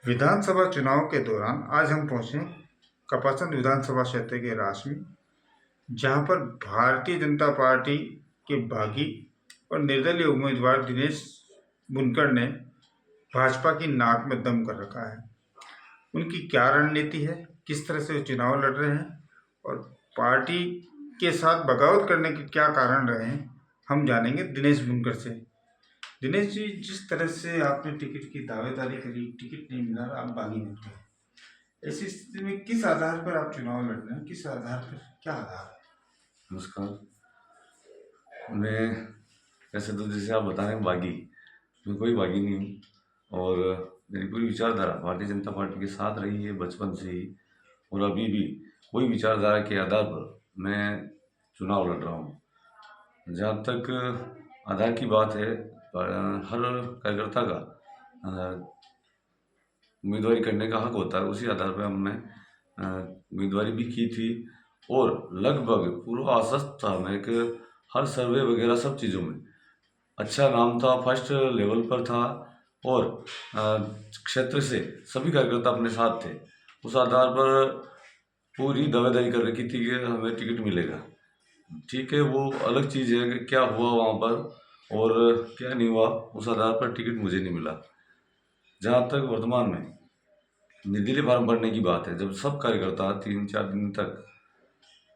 विधानसभा चुनाव के दौरान आज हम पहुंचे कपासन विधानसभा क्षेत्र के रास में, जहां पर भारतीय जनता पार्टी के बागी और निर्दलीय उम्मीदवार दिनेश बुनकर ने भाजपा की नाक में दम कर रखा है। उनकी क्या रणनीति है, किस तरह से वो चुनाव लड़ रहे हैं और पार्टी के साथ बगावत करने के क्या कारण रहे हैं, हम जानेंगे दिनेश बुनकर से। दिनेश जी, जिस तरह से आपने टिकट की दावेदारी करी, टिकट नहीं मिला, आप बागी निकले, ऐसी स्थिति में किस आधार पर आप चुनाव लड़ रहे हैं, किस आधार पर, क्या आधार है? नमस्कार। मैं ऐसे तो जैसे आप बता रहे हैं बागी, मैं कोई बागी नहीं हूँ और मेरी पूरी विचारधारा भारतीय जनता पार्टी के साथ रही है बचपन से ही और अभी भी वही विचारधारा के आधार पर मैं चुनाव लड़ रहा हूँ। जहाँ तक आधार की बात है, हर कार्यकर्ता का उम्मीदवारी करने का हक होता है। उसी आधार पर हमने उम्मीदवारी भी की थी और लगभग पूरा आश्वस्त था मैं कि हर सर्वे वगैरह सब चीज़ों में अच्छा नाम था, फर्स्ट लेवल पर था और क्षेत्र से सभी कार्यकर्ता अपने साथ थे। उस आधार पर पूरी दावेदारी कर रखी थी कि हमें टिकट मिलेगा। ठीक है, वो अलग चीज़ है कि क्या हुआ वहाँ पर और क्या नहीं हुआ, उस आधार पर टिकट मुझे नहीं मिला। जहाँ तक वर्तमान में निर्दलीय फार्म भरने की बात है, जब सब कार्यकर्ता 3-4 दिन तक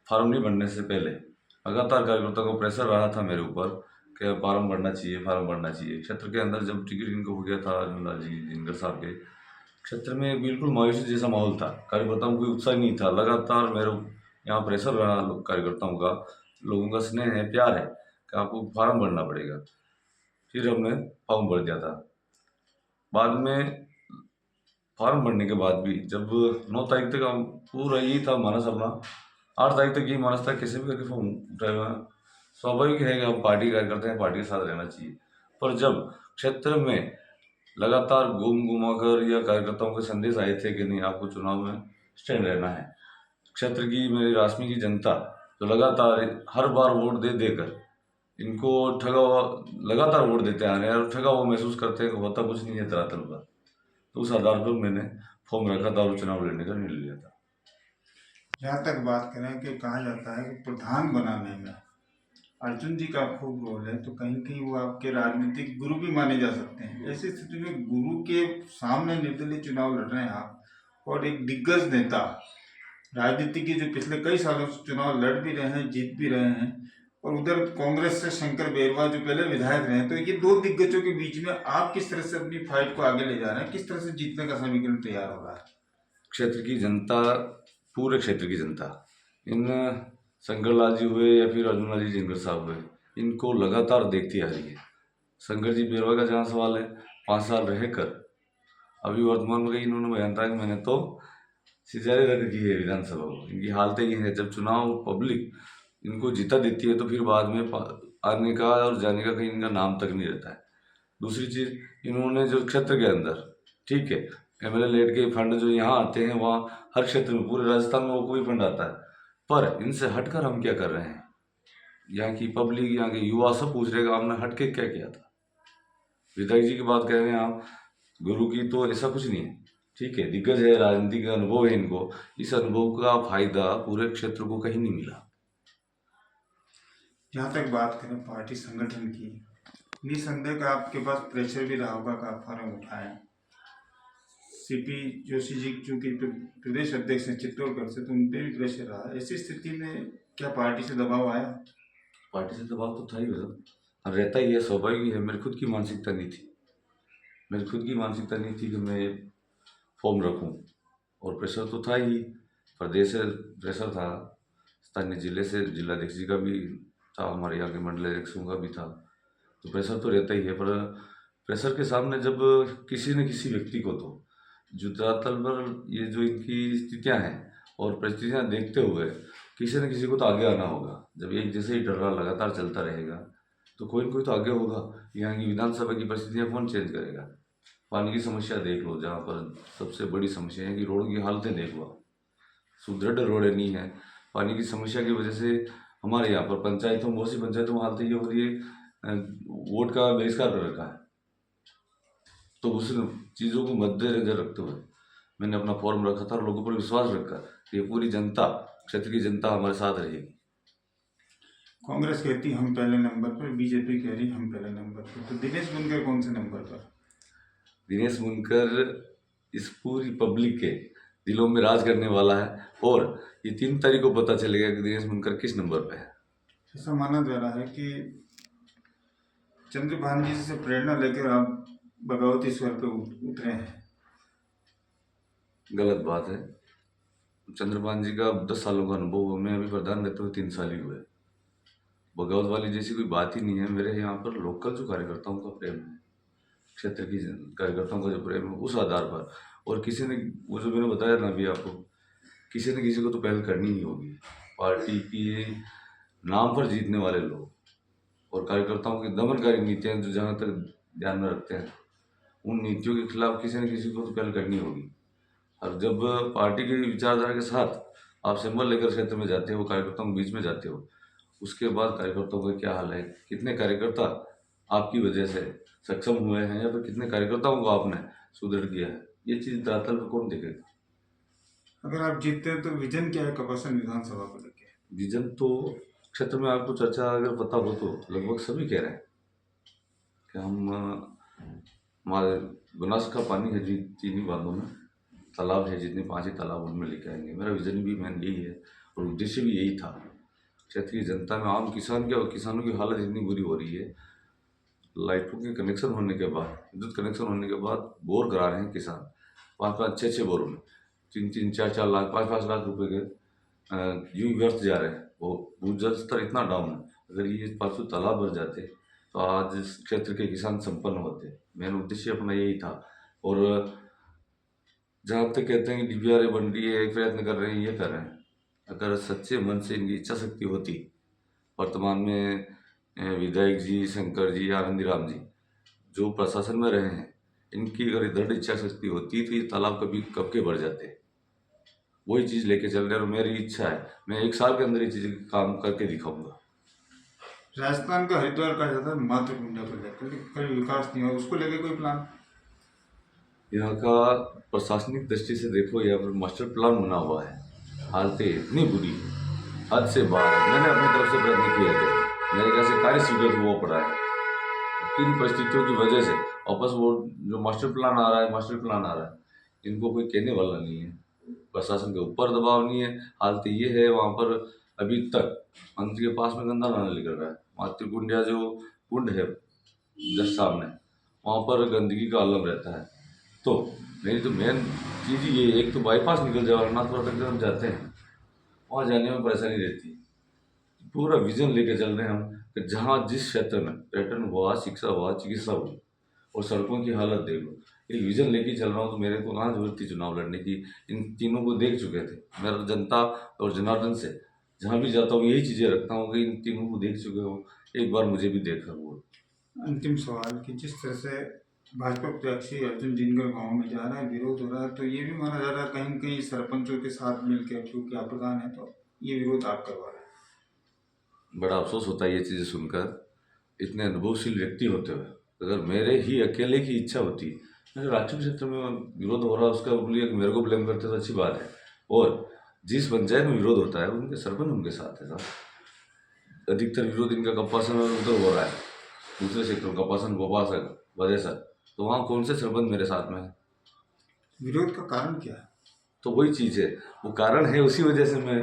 फार्म नहीं भरने से पहले लगातार कार्यकर्ता को प्रेशर रहा था मेरे ऊपर कि फार्म भरना चाहिए, फार्म भरना चाहिए। क्षेत्र के अंदर जब टिकट इनको हो गया था अर्जुन जी जिनकर साहब के, क्षेत्र में बिल्कुल मायूसी जैसा माहौल था, कार्यकर्ताओं को कोई उत्साह नहीं था। लगातार मेरे यहाँ प्रेशर रहा कार्यकर्ताओं का, लोगों का स्नेह है, प्यार है कि आपको फार्म भरना पड़ेगा। फिर हमने फॉर्म भर दिया था। बाद में फॉर्म भरने के बाद भी जब 9 तारीख तक हम पूरा यही था हमारा सपना, 8 तारीख तक यही मानस था कैसे भी करके फॉर्म उठाएगा। स्वाभाविक है कि हम पार्टी कार्यकर्ता हैं, पार्टी के साथ रहना चाहिए। पर जब क्षेत्र में लगातार घूम घुमाकर या कार्यकर्ताओं के संदेश आए थे कि नहीं आपको चुनाव में स्टैंड रहना है, क्षेत्र की मेरी रासमी की जनता जो लगातार हर बार वोट दे देकर इनको ठगा हुआ, लगातार वोट देते आ रहे हैं और ठगा हुआ महसूस करते हैं कि होता कुछ नहीं है धरातल पर, तो उस आधार पर मैंने फॉर्म रखा था और चुनाव लड़ने का निर्णय लिया था। जहाँ तक बात करें कि कहा जाता है कि प्रधान बनाने में अर्जुन जी का खूब रोल है, तो कहीं कहीं वो आपके राजनीतिक गुरु भी माने जा सकते हैं। ऐसी स्थिति में गुरु के सामने निर्दलीय चुनाव लड़ रहे हैं आप, और एक दिग्गज नेता राजनीति के जो पिछले कई सालों से चुनाव लड़ भी रहे हैं, जीत भी रहे हैं, और उधर कांग्रेस से शंकर बेरवा जो पहले विधायक रहे हैं, तो ये दो दिग्गजों के बीच में आप किस तरह से अपनी फाइट को आगे ले जा रहे हैं, किस तरह से जीतने का समीकरण तैयार हो रहा है? क्षेत्र की जनता, पूरे क्षेत्र की जनता, इन शंकर लाल जी हुए या फिर अर्जुन लाल जी जिनकर साहब हुए, इनको लगातार देखती आ रही है। शंकर जी बेरवा का जहाँ सवाल है, 5 साल रहकर अभी वर्तमान में इन्होंने बयान था कि मैंने तो सिजारे रख की है विधानसभा को। इनकी हालतें ये हैं, जब चुनाव पब्लिक इनको जीता देती है तो फिर बाद में आने का और जाने का कहीं इनका नाम तक नहीं रहता है। दूसरी चीज़, इन्होंने जो क्षेत्र के अंदर, ठीक है, एमएलए लेट के फंड जो यहाँ आते हैं, वहाँ हर क्षेत्र में पूरे राजस्थान में वो कोई फंड आता है, पर इनसे हटकर हम क्या कर रहे हैं, यहाँ की पब्लिक, यहाँ के युवा सब पूछ रहे हैं हमने हट के क्या किया था। विधायक जी की बात कह रहे हैं आप, गुरु की, तो ऐसा कुछ नहीं है। ठीक है, दिग्गज है, राजनीतिक अनुभव है इनको, इस अनुभव का फायदा पूरे क्षेत्र को कहीं नहीं मिला। जहाँ तक बात करें पार्टी संगठन की, निसंदेह का आपके पास प्रेशर भी रहा होगा कि आप फॉर्म उठाएं। सीपी जोशी जी चूंकि प्रदेश अध्यक्ष हैं चित्तौड़गढ़ से, तो उन पर भी प्रेशर रहा। ऐसी स्थिति में क्या पार्टी से दबाव आया? पार्टी से दबाव तो था ही वैसा, और रहता ही है, स्वाभाविक है। मेरी खुद की मानसिकता नहीं थी, मेरी खुद की मानसिकता नहीं थी कि मैं फॉर्म रखूं, और प्रेशर तो था ही, प्रदेश से प्रेशर था, स्थानीय जिले से जिलाध्यक्ष जी का भी था, हमारे यहाँ के मंडल अध्यक्षों का भी था, तो प्रेशर तो रहता ही है। पर प्रेशर के सामने जब किसी न किसी व्यक्ति को, तो जो धरातल पर ये जो इनकी स्थितियाँ हैं और परिस्थितियाँ देखते हुए किसी न किसी को तो आगे आना होगा। जब एक जैसे ही डर लगातार चलता रहेगा तो कोई न कोई तो आगे होगा। यहाँ की विधानसभा की परिस्थितियाँ कौन चेंज करेगा? पानी की समस्या देख लो, जहाँ पर सबसे बड़ी समस्या है कि रोडों की हालतें देख लो, सुदृढ़ रोडें नहीं है। पानी की समस्या की वजह से हमारे यहाँ पर पंचायतों, बहुत सी पंचायतों में हालत ये हो रही है, वोट का बहिष्कार कर रखा है। तो उस चीज़ों को मद्देनजर रखते हुए मैंने अपना फॉर्म रखा था और लोगों पर विश्वास रखा कि ये पूरी जनता, क्षेत्र की जनता हमारे साथ रहेगी। कांग्रेस कहती हम पहले नंबर पर, बीजेपी कह रही हम पहले नंबर पर, तो दिनेश बुनकर कौन से नंबर पर? दिनेश मुनकर इस पूरी पब्लिक के दिलों में राज करने वाला है और ये 3 तारीख को पता चलेगा कि दिनेश मुनकर किस नंबर पे है। ऐसा माना जा रहा है कि चंद्रभान जी से प्रेरणा लेकर आप बगावती स्वर पे उतरे हैं। गलत बात है। चंद्रभान जी का 10 सालों का अनुभव, मैं अभी प्रधान रहते हुए 3 साल ही हुए। बगावत वाली जैसी कोई बात ही नहीं है। मेरे यहाँ पर लोकल जो कार्यकर्ताओं का प्रेम है, क्षेत्र की कार्यकर्ताओं का जो प्रेम है, उस आधार पर, और किसी ने, वो जो मैंने बताया ना अभी आपको, किसी न किसी को तो पहल करनी ही होगी। पार्टी की नाम पर जीतने वाले लोग और कार्यकर्ताओं की दमनकारी नीतियां जो जहाँ तक ध्यान में रखते हैं, उन नीतियों के खिलाफ किसी न किसी को तो पहल करनी होगी। और जब पार्टी की विचारधारा के साथ आप सिंबल लेकर क्षेत्र में जाते हो, कार्यकर्ताओं के बीच में जाते हो, उसके बाद कार्यकर्ताओं का क्या हाल है, कितने कार्यकर्ता आपकी वजह से सक्षम हुए हैं या फिर कितने कार्यकर्ताओं को आपने सुदृढ़ किया है, ये चीज़ धरातल पर कौन देखेगा। अगर आप जीतते हैं तो विजन क्या है कपासन विधानसभा को लेकर? विजन तो क्षेत्र में आपको चर्चा अगर पता हो तो लगभग सभी कह रहे हैं कि हम, हमारे बनास का पानी है जी 3 ही बांधों में, तालाब है जितने 5 ही तालाब, उनमें लेके आएंगे। मेरा विजन भी मैन यही है और उद्देश्य भी यही था। क्षेत्र की जनता में आम किसान क्या, किसानों की हालत इतनी बुरी हो रही है, लाइटों के कनेक्शन होने के बाद, विद्युत कनेक्शन होने के बाद बोर करा रहे हैं किसान, 5-5, 6-6 बोरों में 3-3, 4-4 लाख, 5-5 लाख रुपए के यूं ही व्यर्थ जा रहे हैं। वो भूजल स्तर इतना डाउन है, अगर ये 500 तालाब भर जाते तो आज इस क्षेत्र के किसान संपन्न होते। मेन उद्देश्य अपना यही था। और जहाँ तक कहते हैं कि डीपीआर बन रही है, प्रयत्न कर रहे हैं, ये कर रहे हैं, अगर सच्चे मन से इनकी इच्छा शक्ति होती, वर्तमान में विधायक जी, शंकर जी, आनंदी राम जी जो प्रशासन में रहे हैं, इनकी अगर दृढ़ इच्छा शक्ति होती तो ये तालाब कभी कब के भर जाते। वही चीज़ लेके चल रहे हैं और मेरी इच्छा है मैं 1 साल के अंदर ये चीज़ काम करके दिखाऊंगा। राजस्थान का हरिद्वार कहा जाता है मातृकुंडा को लेकर, कभी विकास नहीं हुआ, उसको लेकर कोई प्लान? यहाँ का प्रशासनिक दृष्टि से देखो, यहाँ पर मास्टर प्लान बना हुआ है, हालतें इतनी बुरी, हद से बाहर है। मैंने अपनी तरफ से प्रयत्न किए थे, मेरे कैसे कार्य स्वीकृत हुआ पड़ा है, किन परिस्थितियों की वजह से वापस वो जो मास्टर प्लान आ रहा है, इनको कोई कहने वाला नहीं है, प्रशासन के ऊपर दबाव नहीं है। हालत ये है, वहाँ पर अभी तक मंत्री के पास में गंदा नाला निकल रहा है। मातृकुंडिया जो कुंड है जस्ट सामने, वहाँ पर गंदगी का आलम रहता है। तो मेरी तो मेन चीज़ ये, एक तो बाईपास निकल जाए, नाथपुरा तक जब हम जाते हैं वहाँ जाने में परेशानी रहती है। पूरा विजन लेके चल रहे हैं हम कि जहाँ जिस क्षेत्र में पर्यटन हुआ, शिक्षा हुआ, चिकित्सा हुई और सड़कों की हालत देख लो, एक विजन लेके चल रहा हूँ। तो मेरे को कहाँ जरूरत थी चुनाव लड़ने की, इन तीनों को देख चुके थे। मेरा जनता और जनार्दन से जहाँ भी जाता हूँ यही चीज़ें रखता हूँ कि इन तीनों को देख चुके हो, एक बार मुझे भी देखा वो। अंतिम सवाल कि जिस तरह से भाजपा प्रत्याशी अर्जुन जिनकर गांव में जा रहा है, विरोध हो रहा है, तो ये भी माना जा रहा है कहीं न कहीं सरपंचों के साथ मिलकर, क्योंकि आप प्रधान है तो ये विरोध आप करवा रहे हैं। बड़ा अफसोस होता है ये चीज़ें सुनकर। इतने अनुभवशील व्यक्ति होते हुए अगर मेरे ही अकेले की इच्छा होती, अगर राजपूत क्षेत्र में विरोध हो रहा है उसका लिए मेरे को ब्लेम करते तो अच्छी बात है, और जिस पंचायत में विरोध होता है उनके सरपंच उनके साथ है साहब। अधिकतर विरोध इनका कपासन और उधर हो रहा है, दूसरे क्षेत्रों कपासन, गोपासन, बदेसर, तो वहाँ कौन से सरपंच मेरे साथ में है? विरोध का कारण क्या है? तो वही चीज़ है, वो कारण है, उसी वजह से मैं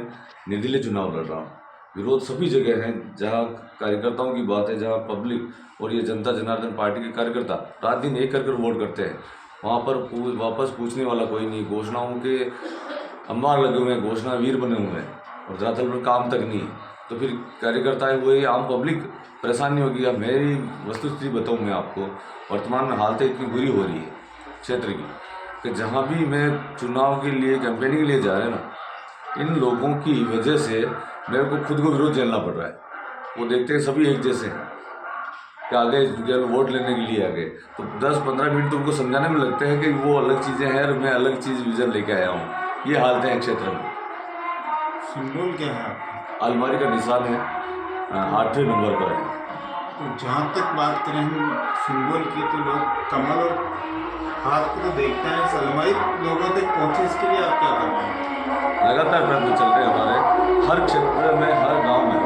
निर्दलीय चुनाव लड़ रहा हूँ। विरोध सभी जगह है, जहाँ कार्यकर्ताओं की बात है, जहाँ पब्लिक और ये जनता जनार्दन पार्टी के कार्यकर्ता रात दिन एक कर वोट करते हैं, वहाँ पर वापस पूछने वाला कोई नहीं। घोषणाओं के अंबार लगे हुए हैं, घोषणा वीर बने हुए हैं और धरातल पर काम तक नहीं। तो फिर कार्यकर्ता हुए, आम पब्लिक परेशान नहीं होगी। अब मेरी वस्तुस्थिति बताऊँ मैं आपको, वर्तमान में हालत इतनी बुरी हो रही है क्षेत्र की कि जहाँ भी मैं चुनाव के लिए, कैंपेनिंग के लिए जा रहे हैं ना, इन लोगों की वजह से मेरे को खुद को विरोध झेलना पड़ रहा है। वो देखते हैं सभी एक जैसे हैं कि आगे केवल वोट लेने के लिए आ गए, तो 10-15 मिनट तो उनको समझाने में लगते हैं कि वो अलग चीज़ें हैं और मैं अलग चीज़ विजन लेके आया हूँ। ये हालत है क्षेत्र में। सिंबल क्या है आपका? अलमारी का निशान है, 8वें नंबर पर है। तो जहाँ तक बात करें हम सिंबल की, तो लोग कमल और आपको तो देखते हैं सलमाई लोगों तक पहुंचे, इसके लिए आप क्या कर रहे हैं? लगातार प्रयत्न चल रहे हैं हमारे, हर क्षेत्र में, हर गांव में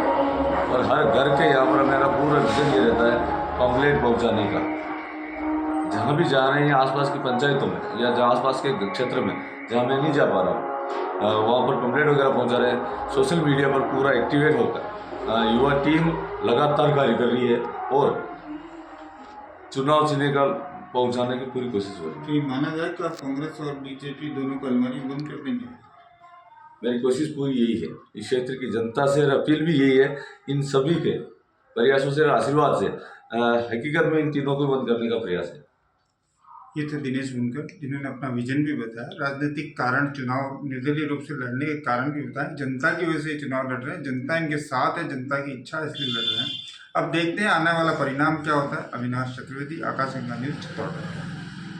और हर घर के यहाँ पर मेरा पूरा विजन ये रहता है पम्फलेट पहुँचाने का। जहाँ भी जा रहे हैं आसपास की पंचायतों में या जहाँ आसपास के क्षेत्र में जहाँ मैं नहीं जा पा रहा हूँ, वहाँ पर पम्फलेट वगैरह पहुँचा रहे हैं। सोशल मीडिया पर पूरा एक्टिवेट होकर युवा टीम लगातार कार्य कर रही है और चुनाव चिन्ह का पहुँचाने की पूरी कोशिश हो रही है। तो ये माना जाए कि आप कांग्रेस और बीजेपी दोनों को अलमारी बंद कर देंगे? मेरी कोशिश पूरी यही है, इस क्षेत्र की जनता से अपील भी यही है, इन सभी के प्रयासों से और आशीर्वाद से हकीकत में इन तीनों को बंद करने का प्रयास है। ये थे दिनेश बुनकर, जिन्होंने अपना विजन भी बताया, राजनीतिक कारण, चुनाव निर्दलीय रूप से लड़ने के कारण भी बताया। जनता की वजह से ये चुनाव लड़ रहे हैं, जनता इनके साथ है, जनता की इच्छा है, इसलिए लड़ रहे हैं। अब देखते हैं आने वाला परिणाम क्या होता है। अविनाश चतुर्वेदी, आकाशगंगा न्यूज, चित्तौड़गढ़।